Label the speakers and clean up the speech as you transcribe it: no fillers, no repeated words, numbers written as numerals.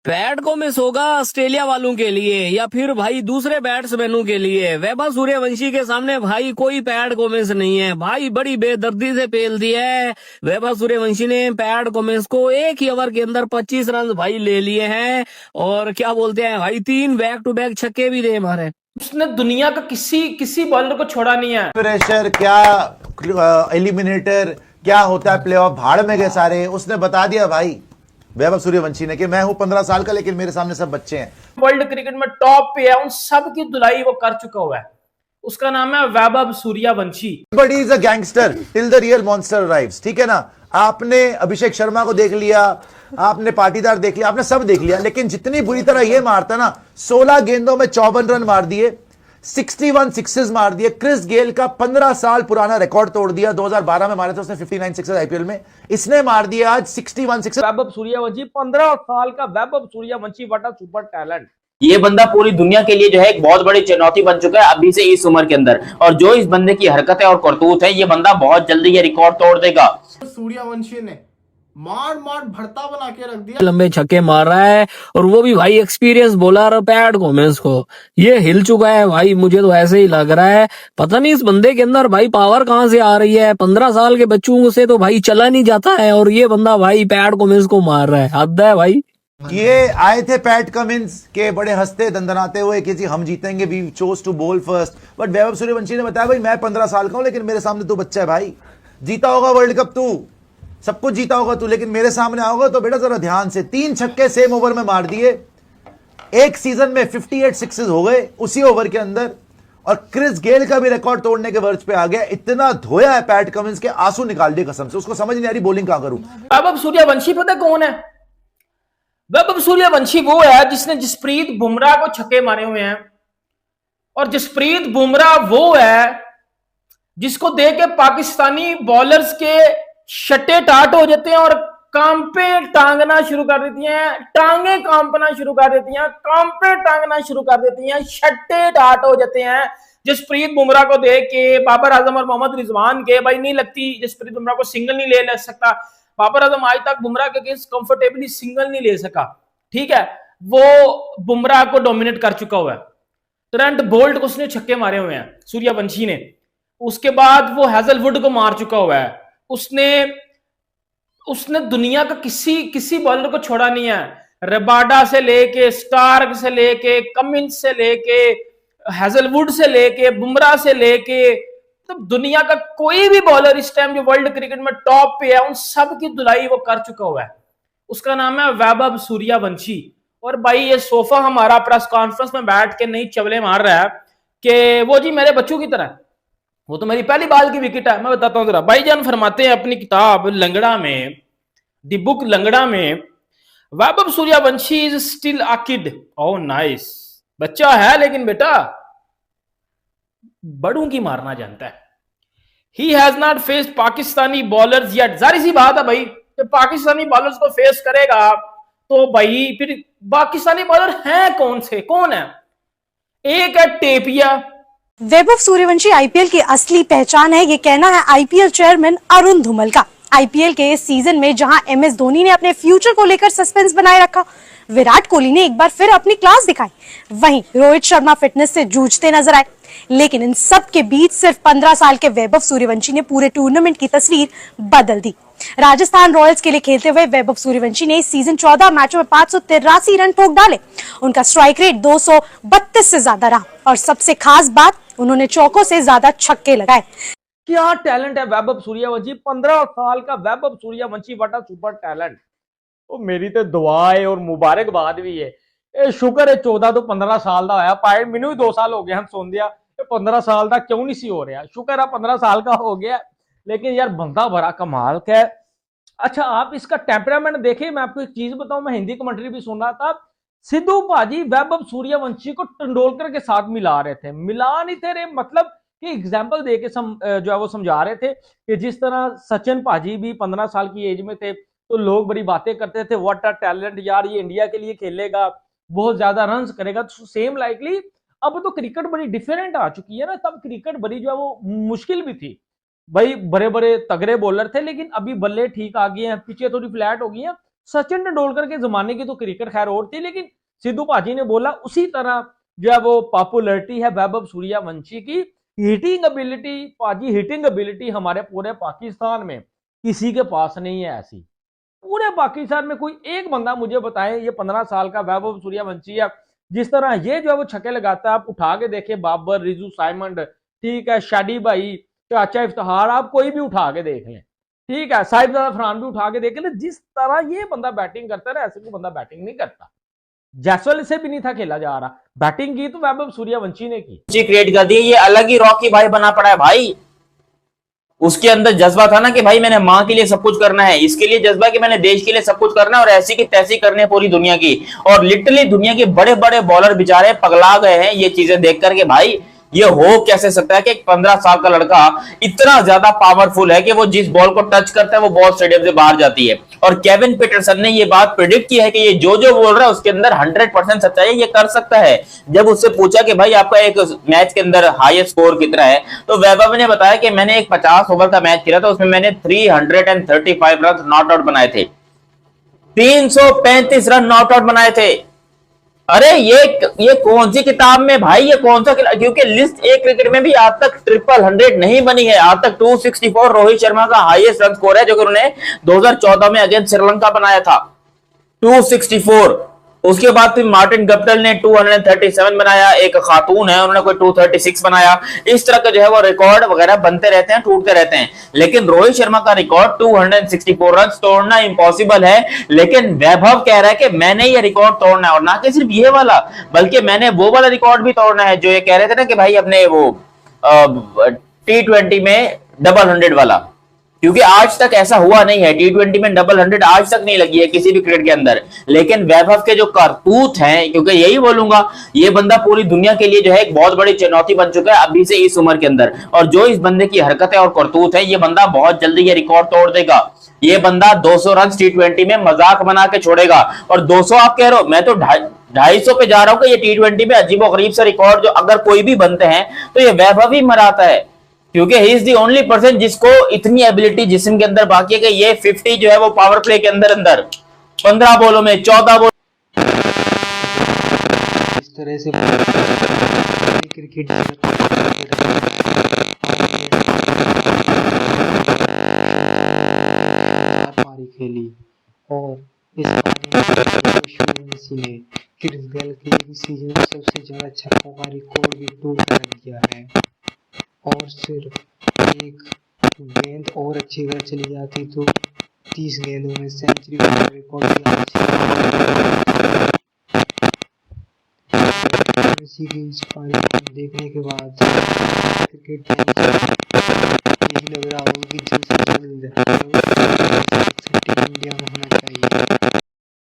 Speaker 1: PAT को miss होगा Australia वालों के लिए या फिर भाई दूसरे बैट्समैनों के लिए। वैभव सूर्यवंशी के सामने भाई कोई पैट को मिस नहीं है भाई, बड़ी बेदर्दी से पेल दिया है वैभव सूर्यवंशी ने पैट को मिस को। एक ही ओवर के अंदर 25 रन भाई ले लिए हैं और क्या बोलते हैं भाई 3 बैक टू बैक छक्के भी दे मारे।
Speaker 2: उसने दुनिया का किसी बॉलर को छोड़ा नहीं है।
Speaker 3: प्रेशर क्या, एलिमिनेटर क्या होता है, प्लेऑफ भाड़ में गए सारे, उसने बता दिया भाई वैभव सूर्यवंशी ने कि मैं हूं 15 साल का लेकिन मेरे सामने सब बच्चे हैं।
Speaker 2: वर्ल्ड क्रिकेट में टॉप पे है, उन सब की धुलाई वो कर चुका हुआ है। उसका नाम है Vaibhav Suryavanshi.
Speaker 3: But he is a gangster till the real monster arrives, ठीक है ना। आपने अभिषेक शर्मा को देख लिया, आपने पाटीदार देख लिया, आपने सब देख लिया, लेकिन जितनी बुरी तरह यह मारता ना, 16 गेंदों में 54 रन मार दिए, 61 सिक्सेस मार दिए। क्रिस गेल का 15 साल पुराना रिकॉर्ड तोड़ दिया, 2012 में मारे थे उसने 59 सिक्सेस आईपीएल में, इसने मार दिया आज 61 सिक्सेस।
Speaker 2: वैभव सूर्यवंशी 15 साल का Vaibhav Suryavanshi, what a super talent.
Speaker 4: ये बंदा पूरी दुनिया के लिए जो है एक बहुत बड़ी चुनौती बन चुका है अभी से इस उम्र के अंदर, और जो इस बंदे की हरकत है और करतूत है, ये बंदा बहुत जल्दी ये रिकॉर्ड तोड़ देगा।
Speaker 5: सूर्यवंशी ने मार भरता बना के रख दिया,
Speaker 1: लंबे छक्के मार रहा है और वो भी भाई एक्सपीरियंस बॉलर पैट गोमेंस को। ये हिल चुका है भाई, मुझे तो ऐसे ही लग रहा है। पता नहीं इस बंदे के अंदर भाई पावर कहां से आ रही है। 15 साल के बच्चों से तो भाई चला नहीं जाता है और ये बंदा भाई पैट गोमेंस को मार रहा है, हद है भाई।
Speaker 3: ये आए थे पैट कमिंस के बड़े हंसते दंदनाते हुए कि जी हम जीतेंगे, वी चोज टू बोल फर्स्ट। बट वैभव सूर्यवंशी ने बताया भाई मैं 15 साल का हूं लेकिन मेरे सामने तू बच्चा है भाई, जीता होगा वर्ल्ड कप तू, सब कुछ जीता होगा तू, लेकिन मेरे सामने आओगा तो बेटा जरा ध्यान से। 3 छक्के सेम ओवर में मार दिए, एक सीजन में 58 सिक्सेस हो गए उसी ओवर के अंदर, और क्रिस गेल का भी रिकॉर्ड तोड़ने के वर्ज पे आ गया। इतना धोया है पैट कमिंस के आंसू निकाल दिए कसम से, उसको समझ नहीं आ रही बॉलिंग कहां करूं।
Speaker 2: वैभव सूर्यवंशी पता कौन है? वैभव सूर्यवंशी वो है जिसने जसप्रीत बुमराह को छक्के मारे हुए हैं, और जसप्रीत बुमराह वो है जिसको देख के पाकिस्तानी बॉलर्स के शट्टे टाट हो जाते हैं और कांपे टांगना शुरू कर देती हैं, टांगे कांपना शुरू कर देती हैं, कांपे टांगना शुरू कर देती हैं, शट्टे टाट हो जाते हैं जसप्रीत बुमराह को देख के। बाबर आजम और मोहम्मद रिजवान के भाई नहीं लगती जसप्रीत बुमराह को सिंगल नहीं ले सकता। बाबर आजम आज तक बुमराह के अगेंस्ट कंफर्टेबली सिंगल नहीं ले सका, ठीक है, वो बुमराह को डोमिनेट कर चुका हुआ है। ट्रेंट बोल्ट को उसने छक्के मारे हुए हैं सूर्यवंशी ने, उसके बाद वो हैजलवुड को मार चुका हुआ है। उसने दुनिया का किसी बॉलर को छोड़ा नहीं है, रबाडा से लेके स्टार्क से लेके कमिंस से लेके हैजलवुड से लेके बुमराह से लेके, तो दुनिया का कोई भी बॉलर इस टाइम जो वर्ल्ड क्रिकेट में टॉप पे है, उन सब की धुलाई वो कर चुका हुआ है। उसका नाम है वैभव सूर्यवंशी। और भाई ये सोफा हमारा प्रेस कॉन्फ्रेंस में बैठ के नहीं चवले मार रहा है कि वो जी मेरे बच्चों की तरह, वो तो मेरी पहली बाल की विकेट है। मैं बताता हूं जरा, भाईजान फरमाते हैं अपनी किताब लंगड़ा में, दी बुक लंगड़ा में, Vaibhav Suryavanshi is still a kid. Oh nice, बच्चा है लेकिन बेटा बड़ों की मारना जानता है। He has not faced Pakistani bowlers yet. जारी सी बात है भाई, जब पाकिस्तानी बॉलर्स को फेस करेगा तो भाई फिर पाकिस्तानी बॉलर हैं कौन से, कौन है? एक है टेपिया।
Speaker 6: वैभव सूर्यवंशी आईपीएल की असली पहचान है, ये कहना है आईपीएल चेयरमैन अरुण धूमल का। आईपीएल के इस सीजन में जहां एमएस धोनी ने अपने फ्यूचर को लेकर सस्पेंस बनाए रखा, विराट कोहली ने एक बार फिर अपनी क्लास दिखाई, वहीं रोहित शर्मा फिटनेस से जूझते नजर आए। लेकिन इन सब के बीच सिर्फ 15 साल के वैभव सूर्यवंशी ने पूरे टूर्नामेंट की तस्वीर बदल दी। राजस्थान रॉयल्स के लिए खेलते हुए वैभव सूर्यवंशी ने इस सीजन 14 मैचों में 583 रन ठोक डाले। उनका स्ट्राइक रेट 232 से ज्यादा रहा और सबसे खास बात, उन्होंने चौकों से ज्यादा छक्के लगाए।
Speaker 2: क्या टैलेंट है वैभव सूर्यवंशी, 15 साल का Vaibhav Suryavanshi, what a super talent. ਉਹ ਮੇਰੀ ਤੇ ਦੁਆ ਹੈ और मुबारकबाद भी है। ਇਹ ਸ਼ੁਕਰ ਹੈ 14 ਤੋਂ 15 ਸਾਲ ਦਾ ਹੋਇਆ, ਭਾਵੇਂ ਮੈਨੂੰ ਵੀ 2 ਸਾਲ ਹੋ ਗਏ ਹਨ ਸੌਂਦਿਆ, ਇਹ 15 ਸਾਲ ਦਾ क्यों नहीं सी हो रहा। शुक्र है 15 साल का हो गया, लेकिन यार बंदा बड़ा कमाल का है। अच्छा आप इसका टेम्परामेंट देखें, मैं आपको एक चीज बताऊं, मैं हिंदी कमेंट्री भी सुन रहा था, सिद्धू भाजी वैभव सूर्यवंशी को तेंदुलकर के साथ मिला रहे थे, मिला नहीं थे रहे, मतलब कि एग्जाम्पल दे के जो है वो समझा रहे थे कि जिस तरह सचिन भाजी भी 15 साल की एज में थे तो लोग बड़ी बातें करते थे, व्हाट अ टैलेंट यार, ये इंडिया के लिए खेलेगा, बहुत ज्यादा रन्स करेगा। तो सेम लाइकली अब तो क्रिकेट बड़ी डिफरेंट आ चुकी है ना, तब क्रिकेट बड़ी जो है वो मुश्किल भी थी भाई, बड़े बड़े तगड़े बॉलर थे, लेकिन अभी बल्ले ठीक आ गए हैं, पिचें थोड़ी फ्लैट हो गई हैं, सचिन तेंदुलकर के जमाने की तो क्रिकेट खैर और थी, लेकिन सिद्धू भाजी ने बोला उसी तरह जो है वो पॉपुलैरिटी है वैभव सूर्यवंशी की। हिटिंग एबिलिटी पाजी, हिटिंग एबिलिटी हमारे पूरे पाकिस्तान में किसी के पास नहीं है ऐसी। पूरे पाकिस्तान में कोई एक बंदा मुझे बताए ये 15 साल का वैभव सूर्यवंशी है जिस तरह ये जो है वो छक्के लगाता है। आप उठा के देखें बाबर, रिजू साइमंड, ठीक है, शादी भाई, चाचा इफ्तिखार, आप कोई भी उठा के देख लें, ठीक है, साहिबजादा फरहान भी उठा के देख लें, जिस तरह ये बंदा बैटिंग करता है ऐसे कोई बंदा बैटिंग नहीं करता। जैसवाल से भी नहीं था खेला जा रहा, बैटिंग की तो वैभव सूर्यवंशी ने की।
Speaker 4: क्रिएट कर दी, ये अलग ही रॉकी भाई बना पड़ा है भाई। उसके अंदर जज्बा था ना कि भाई मैंने माँ के लिए सब कुछ करना है, इसके लिए जज्बा कि मैंने देश के लिए सब कुछ करना है और ऐसी की तैसी करनी है पूरी दुनिया की। और लिटरली दुनिया के बड़े बड़े बॉलर बेचारे पगला गए हैं ये चीजें देख करके। भाई ये हो कैसे सकता है कि एक 15 साल का लड़का इतना ज्यादा पावरफुल है कि वो जिस बॉल को टच करता है वो बॉल स्टेडियम से बाहर जाती है। और केविन पीटरसन ने ये बात प्रिडिक्ट की है कि ये जो जो बोल रहा है उसके अंदर 100% सच्चाई है, ये कर सकता है। जब उससे पूछा कि भाई आपका एक मैच के अंदर हाईएस्ट स्कोर कितना है, तो वैभव ने बताया कि मैंने एक 50 ओवर का मैच खेला था, उसमें मैंने 335 रन नॉट आउट बनाए थे, 335 रन नॉट आउट बनाए थे। अरे ये कौन सी किताब में भाई, ये कौन सा, क्योंकि लिस्ट एक क्रिकेट में भी आज तक 100 नहीं बनी है। आज तक 264 रोहित शर्मा का हाईएस्ट रन स्कोर है जो कि उन्होंने 2014 में अगेंस्ट श्रीलंका बनाया था, 264। उसके बाद फिर मार्टिन गप्टिल ने 237 बनाया, एक खातून है उन्होंने कोई 236 बनाया। इस तरह का जो है वो रिकॉर्ड वगैरह बनते रहते हैं, टूटते रहते हैं। लेकिन रोहित शर्मा का रिकॉर्ड 264 रन तोड़ना इम्पॉसिबल है। लेकिन वैभव कह रहा है कि मैंने ये रिकॉर्ड तोड़ना है, और ना कि सिर्फ ये वाला बल्कि मैंने वो वाला रिकॉर्ड भी तोड़ना है जो ये कह रहे थे ना कि भाई अपने वो T20 में डबल 100 वाला। क्योंकि आज तक ऐसा हुआ नहीं है, T20 में डबल 100 आज तक नहीं लगी है किसी भी क्रिकेट के अंदर। लेकिन वैभव के जो करतूत हैं, क्योंकि यही बोलूंगा, ये बंदा पूरी दुनिया के लिए जो है एक बहुत बड़ी चुनौती बन चुका है अभी से इस उम्र के अंदर। और जो इस बंदे की हरकतें और करतूत है, ये बंदा बहुत जल्दी ये रिकॉर्ड तोड़ देगा। ये बंदा 200 रन T20 में मजाक बना के छोड़ेगा। और 200 आप कह रहे हो, मैं तो 250 पे जा रहा हूं कि ये T20 में अजीबो गरीब से रिकॉर्ड जो अगर कोई भी बनते हैं तो ये वैभव ही मराता है। क्योंकि he is the only person जिसको इतनी एबिलिटी जिस्म के अंदर बाकी है कि ये 50 जो है वो पावर प्ले के अंदर 15 बॉलों में 14 बॉल।
Speaker 7: इस तरह से क्रिकेट पारी खेली और इस पारी में क्रिस गेल के सीजन में सबसे ज्यादा छक्कों का रिकॉर्ड भी तोड़ कर रख दिया है। और सिर्फ एक गेंद और अच्छी अगर चली जाती तो 30 गेंदों में सेंचुरी का रिकॉर्ड इसी की इस पारी को देखने के बाद क्रिकेट यही लग रहा होगा कि जल्द से